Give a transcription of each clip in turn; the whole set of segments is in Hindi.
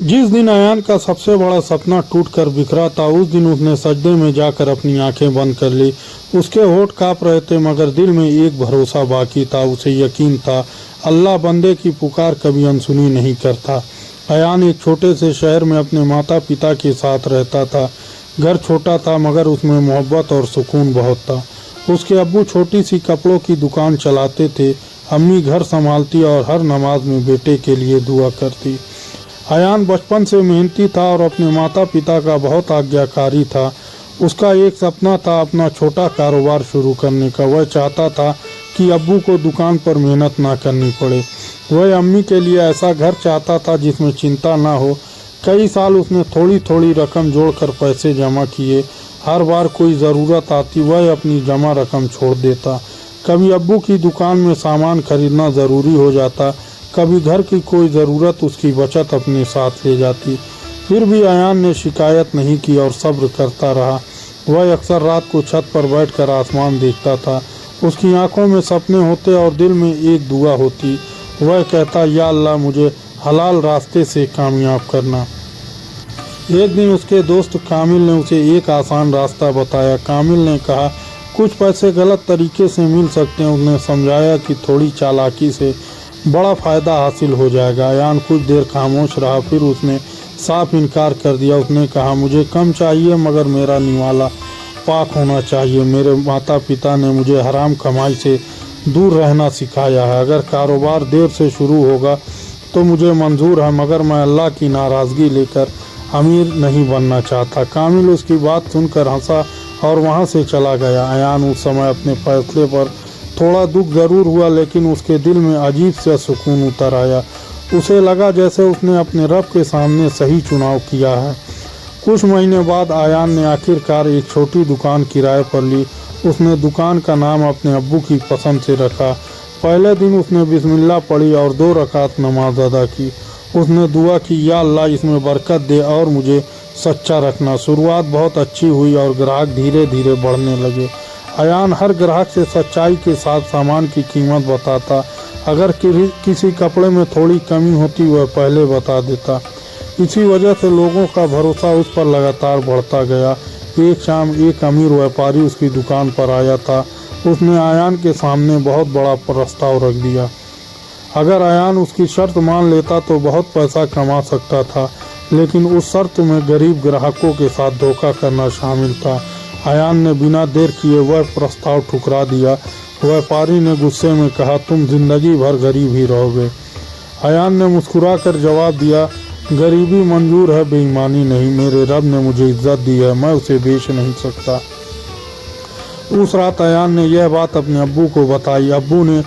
जिस दिन अयान का सबसे बड़ा सपना टूटकर बिखरा था, उस दिन उसने सजदे में जाकर अपनी आंखें बंद कर ली। उसके होठ कांप रहे थे, मगर दिल में एक भरोसा बाकी था। उसे यकीन था, अल्लाह बंदे की पुकार कभी अनसुनी नहीं करता। अयान एक छोटे से शहर में अपने माता पिता के साथ रहता था। घर छोटा था, मगर उसमें मोहब्बत और सुकून बहुत था। उसके अब्बू छोटी सी कपड़ों की दुकान चलाते थे। अम्मी घर संभालती और हर नमाज में बेटे के लिए दुआ करती। अयान बचपन से मेहनती था और अपने माता पिता का बहुत आज्ञाकारी था। उसका एक सपना था अपना छोटा कारोबार शुरू करने का। वह चाहता था कि अब्बू को दुकान पर मेहनत ना करनी पड़े। वह अम्मी के लिए ऐसा घर चाहता था जिसमें चिंता ना हो। कई साल उसने थोड़ी थोड़ी रकम जोड़कर पैसे जमा किए। हर बार कोई ज़रूरत आती, वह अपनी जमा रकम छोड़ देता। कभी अब्बू की दुकान में सामान खरीदना ज़रूरी हो जाता, कभी घर की कोई ज़रूरत उसकी बचत अपने साथ ले जाती। फिर भी अयान ने शिकायत नहीं की और सब्र करता रहा। वह अक्सर रात को छत पर बैठकर आसमान देखता था। उसकी आंखों में सपने होते और दिल में एक दुआ होती। वह कहता, या अल्लाह मुझे हलाल रास्ते से कामयाब करना। एक दिन उसके दोस्त कामिल ने उसे एक आसान रास्ता बताया। कामिल ने कहा, कुछ पैसे गलत तरीके से मिल सकते हैं। उसने समझाया कि थोड़ी चालाकी से बड़ा फ़ायदा हासिल हो जाएगा। अयान कुछ देर खामोश रहा, फिर उसने साफ इनकार कर दिया। उसने कहा, मुझे कम चाहिए, मगर मेरा निवाला पाक होना चाहिए। मेरे माता पिता ने मुझे हराम कमाई से दूर रहना सिखाया है। अगर कारोबार देर से शुरू होगा तो मुझे मंजूर है, मगर मैं अल्लाह की नाराज़गी लेकर अमीर नहीं बनना चाहता। कामिल उसकी बात सुनकर हंसा और वहाँ से चला गया। अयान उस समय अपने फैसले पर थोड़ा दुख ज़रूर हुआ, लेकिन उसके दिल में अजीब सा सुकून उतर आया। उसे लगा जैसे उसने अपने रब के सामने सही चुनाव किया है। कुछ महीने बाद अयान ने आखिरकार एक छोटी दुकान किराए पर ली। उसने दुकान का नाम अपने अब्बू की पसंद से रखा। पहले दिन उसने बिस्मिल्लाह पढ़ी और 2 रकात नमाज अदा की। उसने दुआ की, या अल्लाह इसमें बरकत दे और मुझे सच्चा रखना। शुरुआत बहुत अच्छी हुई और ग्राहक धीरे धीरे बढ़ने लगे। अयान हर ग्राहक से सच्चाई के साथ सामान की कीमत बताता। अगर किसी कपड़े में थोड़ी कमी होती, वह पहले बता देता। इसी वजह से लोगों का भरोसा उस पर लगातार बढ़ता गया। एक शाम एक अमीर व्यापारी उसकी दुकान पर आया था। उसने अयान के सामने बहुत बड़ा प्रस्ताव रख दिया। अगर अयान उसकी शर्त मान लेता तो बहुत पैसा कमा सकता था, लेकिन उस शर्त में गरीब ग्राहकों के साथ धोखा करना शामिल था। अयान ने बिना देर किए वह प्रस्ताव ठुकरा दिया। व्यापारी ने गुस्से में कहा, तुम जिंदगी भर गरीब ही रहोगे। अयान ने मुस्कुराकर जवाब दिया, गरीबी मंजूर है, बेईमानी नहीं। मेरे रब ने मुझे इज्जत दी है, मैं उसे बेच नहीं सकता। उस रात अयान ने यह बात अपने अब्बू को बताई। अब्बू ने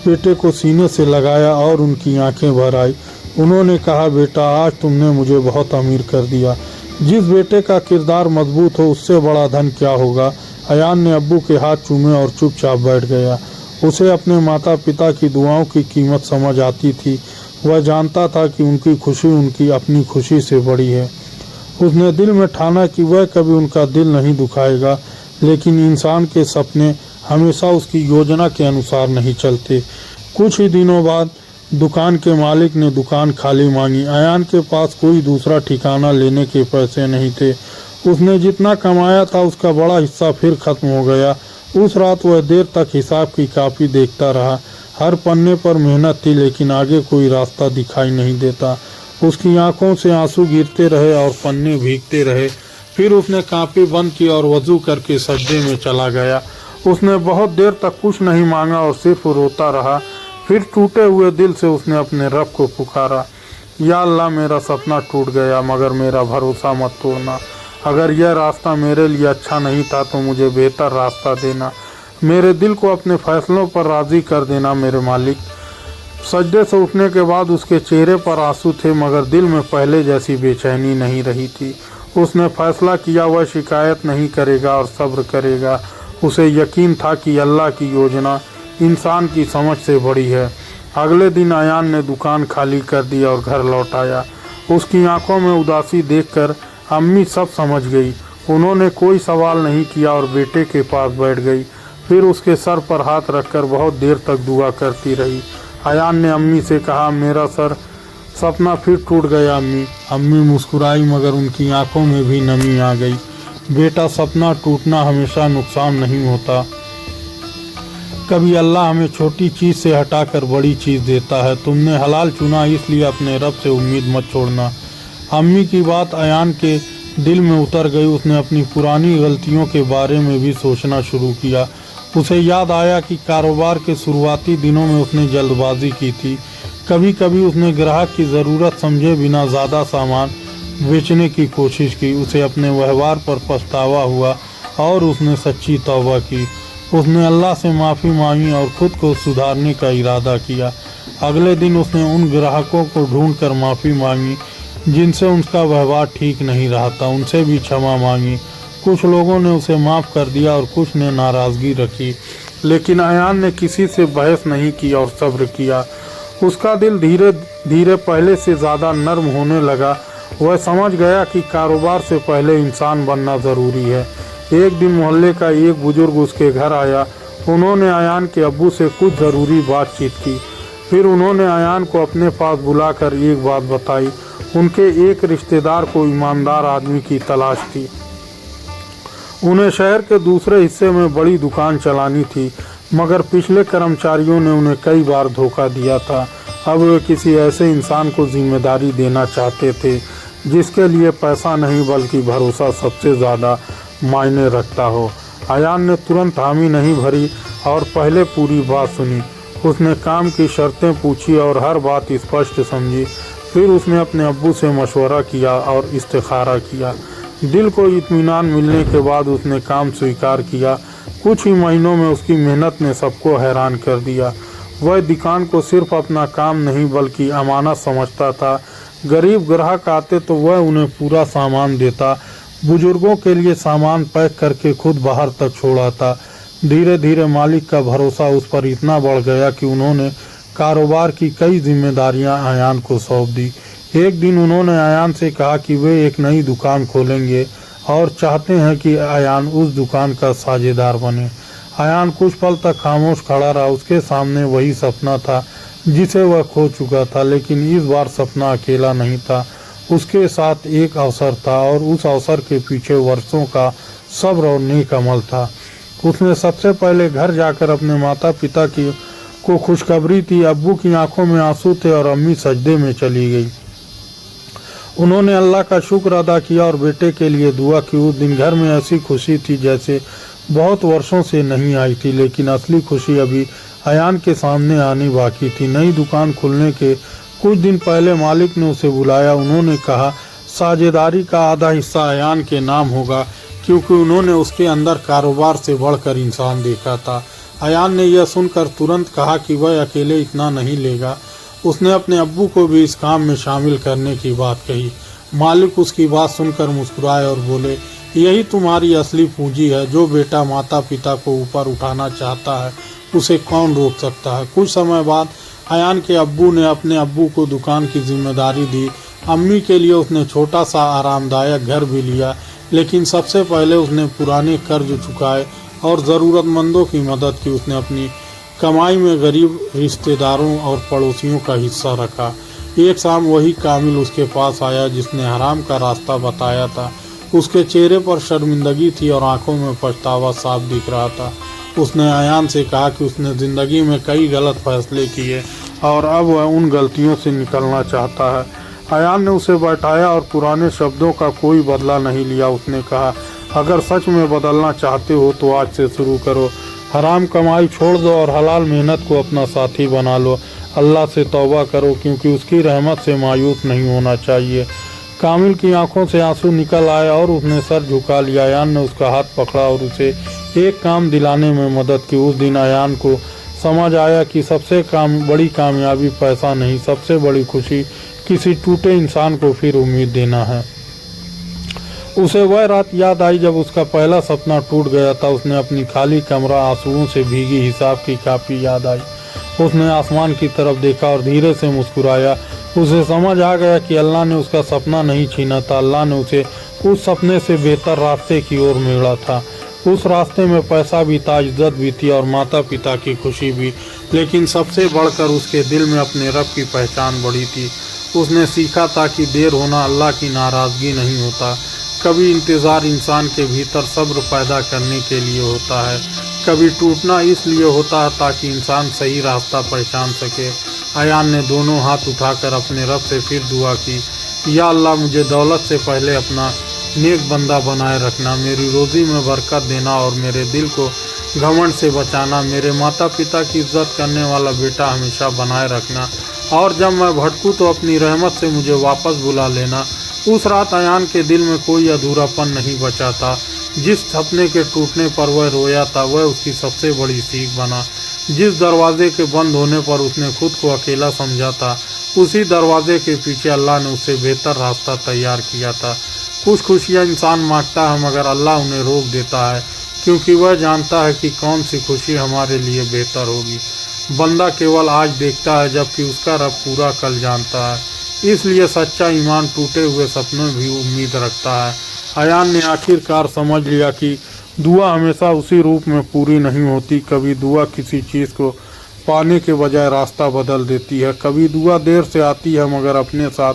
बेटे को सीने से लगाया और उनकी आंखें भर आई। उन्होंने कहा, बेटा आज तुमने मुझे बहुत अमीर कर दिया। जिस बेटे का किरदार मजबूत हो, उससे बड़ा धन क्या होगा। अयान ने अब्बू के हाथ चूमे और चुपचाप बैठ गया। उसे अपने माता पिता की दुआओं की कीमत समझ आती थी। वह जानता था कि उनकी खुशी उनकी अपनी खुशी से बड़ी है। उसने दिल में ठाना कि वह कभी उनका दिल नहीं दुखाएगा, लेकिन इंसान के सपने हमेशा उसकी योजना के अनुसार नहीं चलते। कुछ ही दिनों बाद दुकान के मालिक ने दुकान खाली मांगी। अयान के पास कोई दूसरा ठिकाना लेने के पैसे नहीं थे। उसने जितना कमाया था उसका बड़ा हिस्सा फिर खत्म हो गया। उस रात वह देर तक हिसाब की कापी देखता रहा। हर पन्ने पर मेहनत थी, लेकिन आगे कोई रास्ता दिखाई नहीं देता। उसकी आंखों से आंसू गिरते रहे और पन्ने भीगते रहे। फिर उसने कापी बंद की और वजू करके सजदे में चला गया। उसने बहुत देर तक कुछ नहीं मांगा और सिर्फ रोता रहा। फिर टूटे हुए दिल से उसने अपने रब को पुकारा, या अल्लाह मेरा सपना टूट गया, मगर मेरा भरोसा मत तोड़ना। अगर यह रास्ता मेरे लिए अच्छा नहीं था तो मुझे बेहतर रास्ता देना। मेरे दिल को अपने फैसलों पर राज़ी कर देना मेरे मालिक। सजदे से उठने के बाद उसके चेहरे पर आंसू थे, मगर दिल में पहले जैसी बेचैनी नहीं रही थी। उसने फैसला किया, वह शिकायत नहीं करेगा और सब्र करेगा। उसे यकीन था कि अल्लाह की योजना इंसान की समझ से बड़ी है। अगले दिन अयान ने दुकान खाली कर दी और घर लौट आया। उसकी आंखों में उदासी देखकर अम्मी सब समझ गई। उन्होंने कोई सवाल नहीं किया और बेटे के पास बैठ गई। फिर उसके सर पर हाथ रखकर बहुत देर तक दुआ करती रही। अयान ने अम्मी से कहा, मेरा सर सपना फिर टूट गया। अम्मी मुस्कुराई मगर उनकी आंखों में भी नमी आ गई। बेटा, सपना टूटना हमेशा नुकसान नहीं होता। कभी अल्लाह हमें छोटी चीज़ से हटाकर बड़ी चीज़ देता है। तुमने हलाल चुना, इसलिए अपने रब से उम्मीद मत छोड़ना। अम्मी की बात अयान के दिल में उतर गई। उसने अपनी पुरानी गलतियों के बारे में भी सोचना शुरू किया। उसे याद आया कि कारोबार के शुरुआती दिनों में उसने जल्दबाजी की थी। कभी कभी उसने ग्राहक की ज़रूरत समझे बिना ज़्यादा सामान बेचने की कोशिश की। उसे अपने व्यवहार पर पछतावा हुआ और उसने सच्ची तौबा की। उसने अल्लाह से माफ़ी मांगी और ख़ुद को सुधारने का इरादा किया। अगले दिन उसने उन ग्राहकों को ढूंढकर माफ़ी मांगी जिनसे उनका व्यवहार ठीक नहीं रहा था। उनसे भी क्षमा मांगी। कुछ लोगों ने उसे माफ़ कर दिया और कुछ ने नाराज़गी रखी, लेकिन अयान ने किसी से बहस नहीं की और सब्र किया। उसका दिल धीरे धीरे पहले से ज़्यादा नर्म होने लगा। वह समझ गया कि कारोबार से पहले इंसान बनना ज़रूरी है। एक दिन मोहल्ले का एक बुजुर्ग उसके घर आया। उन्होंने अयान के अब्बू से कुछ ज़रूरी बातचीत की। फिर उन्होंने अयान को अपने पास बुलाकर एक बात बताई। उनके एक रिश्तेदार को ईमानदार आदमी की तलाश थी। उन्हें शहर के दूसरे हिस्से में बड़ी दुकान चलानी थी, मगर पिछले कर्मचारियों ने उन्हें कई बार धोखा दिया था। अब वे किसी ऐसे इंसान को जिम्मेदारी देना चाहते थे जिसके लिए पैसा नहीं बल्कि भरोसा सबसे ज़्यादा मायने रखता हो। अयान ने तुरंत हामी नहीं भरी और पहले पूरी बात सुनी। उसने काम की शर्तें पूछी और हर बात स्पष्ट समझी। फिर उसने अपने अब्बू से मशवरा किया और इस्तिखारा किया। दिल को इत्मीनान मिलने के बाद उसने काम स्वीकार किया। कुछ ही महीनों में उसकी मेहनत ने सबको हैरान कर दिया। वह दुकान को सिर्फ अपना काम नहीं बल्कि अमानत समझता था। गरीब ग्राहक आते तो वह उन्हें पूरा सामान देता। बुजुर्गों के लिए सामान पैक करके खुद बाहर तक छोड़ा था। धीरे धीरे मालिक का भरोसा उस पर इतना बढ़ गया कि उन्होंने कारोबार की कई जिम्मेदारियां अयान को सौंप दी। एक दिन उन्होंने अयान से कहा कि वे एक नई दुकान खोलेंगे और चाहते हैं कि अयान उस दुकान का साझेदार बने। अयान कुछ पल तक खामोश खड़ा रहा। उसके सामने वही सपना था जिसे वह खो चुका था, लेकिन इस बार सपना अकेला नहीं था। उसके साथ एक अवसर था और उस अवसर के पीछे वर्षों का सब्र और नेक अमल था। उसने सबसे पहले घर जाकर अपने माता पिता को खुशखबरी दी। अब्बू की आंखों में आंसू थे और अम्मी सजदे में चली गई। उन्होंने अल्लाह का शुक्र अदा किया और बेटे के लिए दुआ की। उस दिन घर में ऐसी खुशी थी जैसे बहुत वर्षों से नहीं आई थी, लेकिन असली खुशी अभी अयान के सामने आनी बाकी थी। नई दुकान खुलने के कुछ दिन पहले मालिक ने उसे बुलाया। उन्होंने कहा साझेदारी का आधा हिस्सा अयान के नाम होगा, क्योंकि उन्होंने उसके अंदर कारोबार से बढ़कर इंसान देखा था। अयान ने यह सुनकर तुरंत कहा कि वह अकेले इतना नहीं लेगा। उसने अपने अब्बू को भी इस काम में शामिल करने की बात कही। मालिक उसकी बात सुनकर मुस्कुराए और बोले, यही तुम्हारी असली पूंजी है। जो बेटा माता पिता को ऊपर उठाना चाहता है उसे कौन रोक सकता है। कुछ समय बाद अयान के अब्बू ने अपने अब्बू को दुकान की जिम्मेदारी दी। अम्मी के लिए उसने छोटा सा आरामदायक घर भी लिया, लेकिन सबसे पहले उसने पुराने कर्ज चुकाए और ज़रूरतमंदों की मदद की। उसने अपनी कमाई में गरीब रिश्तेदारों और पड़ोसियों का हिस्सा रखा। एक शाम वही कामिल उसके पास आया जिसने हराम का रास्ता बताया था। उसके चेहरे पर शर्मिंदगी थी और आंखों में पछतावा साफ दिख रहा था। उसने अयान से कहा कि उसने ज़िंदगी में कई गलत फैसले किए और अब वह उन गलतियों से निकलना चाहता है। अयान ने उसे बैठाया और पुराने शब्दों का कोई बदला नहीं लिया। उसने कहा, अगर सच में बदलना चाहते हो तो आज से शुरू करो। हराम कमाई छोड़ दो और हलाल मेहनत को अपना साथी बना लो। अल्लाह से तौबा करो, क्योंकि उसकी रहमत से मायूस नहीं होना चाहिए। कामिल की आंखों से आंसू निकल आए और उसने सर झुका लिया। अयान ने उसका हाथ पकड़ा और उसे एक काम दिलाने में मदद की। उस दिन अयान को समझ आया कि सबसे बड़ी कामयाबी पैसा नहीं, सबसे बड़ी खुशी किसी टूटे इंसान को फिर उम्मीद देना है। उसे वह रात याद आई जब उसका पहला सपना टूट गया था। उसने अपनी खाली कमरा, आंसुओं से भीगी हिसाब की कापी याद आई। उसने आसमान की तरफ देखा और धीरे से मुस्कुराया। उसे समझ आ गया कि अल्लाह ने उसका सपना नहीं छीना था, अल्लाह ने उसे उस सपने से बेहतर रास्ते की ओर मोड़ा था। उस रास्ते में पैसा भी था, इज्जत भी थी और माता पिता की खुशी भी, लेकिन सबसे बढ़कर उसके दिल में अपने रब की पहचान बढ़ी थी। उसने सीखा था कि देर होना अल्लाह की नाराज़गी नहीं होता। कभी इंतज़ार इंसान के भीतर सब्र पैदा करने के लिए होता है, कभी टूटना इसलिए होता है ताकि इंसान सही रास्ता पहचान सके। अयान ने दोनों हाथ उठाकर अपने रब से फिर दुआ की, या अल्लाह मुझे दौलत से पहले अपना नेक बंदा बनाए रखना, मेरी रोज़ी में बरकत देना और मेरे दिल को घमंड से बचाना, मेरे माता पिता की इज्जत करने वाला बेटा हमेशा बनाए रखना, और जब मैं भटकूँ तो अपनी रहमत से मुझे वापस बुला लेना। उस रात अयान के दिल में कोई अधूरापन नहीं बचा था। जिस सपने के टूटने पर वह रोया था वह उसकी सबसे बड़ी सीख बना। जिस दरवाजे के बंद होने पर उसने खुद को अकेला समझा था, उसी दरवाजे के पीछे अल्लाह ने उससे बेहतर रास्ता तैयार किया था। कुछ खुशियाँ इंसान मांगता है मगर अल्लाह उन्हें रोक देता है, क्योंकि वह जानता है कि कौन सी खुशी हमारे लिए बेहतर होगी। बंदा केवल आज देखता है जबकि उसका रब पूरा कल जानता है। इसलिए सच्चा ईमान टूटे हुए सपनों भी उम्मीद रखता है। अयान ने आखिरकार समझ लिया कि दुआ हमेशा उसी रूप में पूरी नहीं होती। कभी दुआ किसी चीज़ को पाने के बजाय रास्ता बदल देती है, कभी दुआ देर से आती है मगर अपने साथ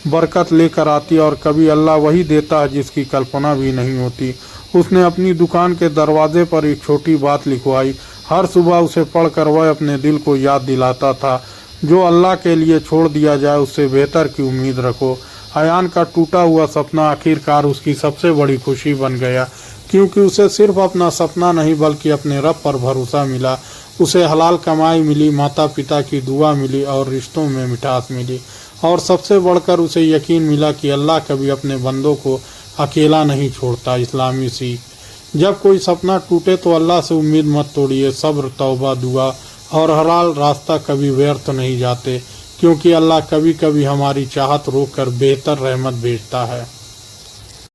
बरकत लेकर आती है, और कभी अल्लाह वही देता है जिसकी कल्पना भी नहीं होती। उसने अपनी दुकान के दरवाजे पर एक छोटी बात लिखवाई। हर सुबह उसे पढ़कर वह अपने दिल को याद दिलाता था, जो अल्लाह के लिए छोड़ दिया जाए उससे बेहतर की उम्मीद रखो। अयान का टूटा हुआ सपना आखिरकार उसकी सबसे बड़ी खुशी बन गया, क्योंकि उसे सिर्फ अपना सपना नहीं बल्कि अपने रब पर भरोसा मिला। उसे हलाल कमाई मिली, माता पिता की दुआ मिली और रिश्तों में मिठास मिली, और सबसे बढ़कर उसे यकीन मिला कि अल्लाह कभी अपने बंदों को अकेला नहीं छोड़ता। इस्लामी सीख: जब कोई सपना टूटे तो अल्लाह से उम्मीद मत तोड़िए। सब्र, तौबा, दुआ और हलाल रास्ता कभी व्यर्थ नहीं जाते, क्योंकि अल्लाह कभी कभी हमारी चाहत रोक कर बेहतर रहमत भेजता है।